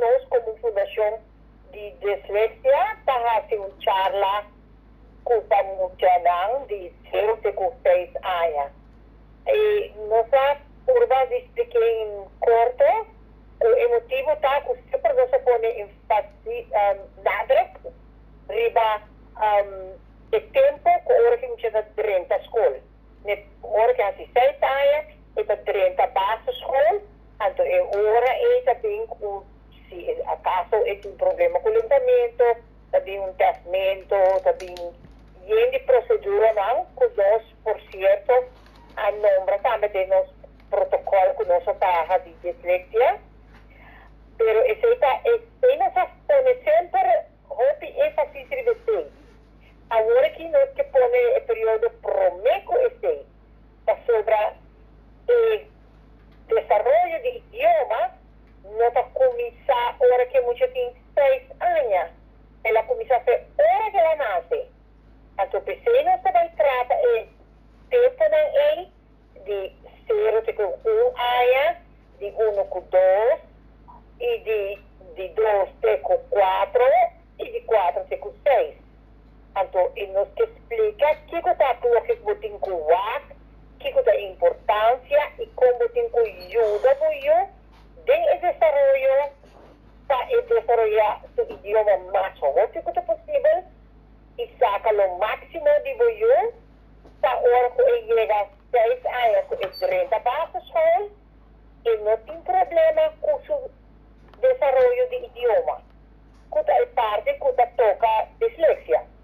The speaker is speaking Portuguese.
nós, como Fundação de Dislexia, para fazer uma charla com a multidão de 0 a 6 anos. E nossa curva de explicar em corto, o motivo está que sempre nós põe ênfase nada riba de tempo que hora que você está dentro da escola. Hora que há 6 anos, está dentro da base escola, então é hora e também se acaso é um problema com o lentamento, também um testamento, também e de procedura não, que nós, por certo, a nombra também de nosso protocolo que nós barra de dislexia, pero esse está nós sempre hope ênfase ribete. Agora que nós que põe o período promeco esse, está sobre o desenvolvimento de idioma, nós vamos começar hora que muita tem 6 anos, ela começa a ser hora que ela nasce. Então, nós também trata é tempo não de 0 a 1 ano, de 1 com 2, e de 2 com 4, e de 4 com 6. Então, ele nos explica que está tudo que você tem que ver, que está a importância e como tem que ajudar você de desenvolver para desenvolver seu idioma mais rápido possível e saca o máximo de você para hora que ele chega a 6 anos com 30 passos e não tem problema com o desenvolvimento de idioma. Que é parte que toca dislexia.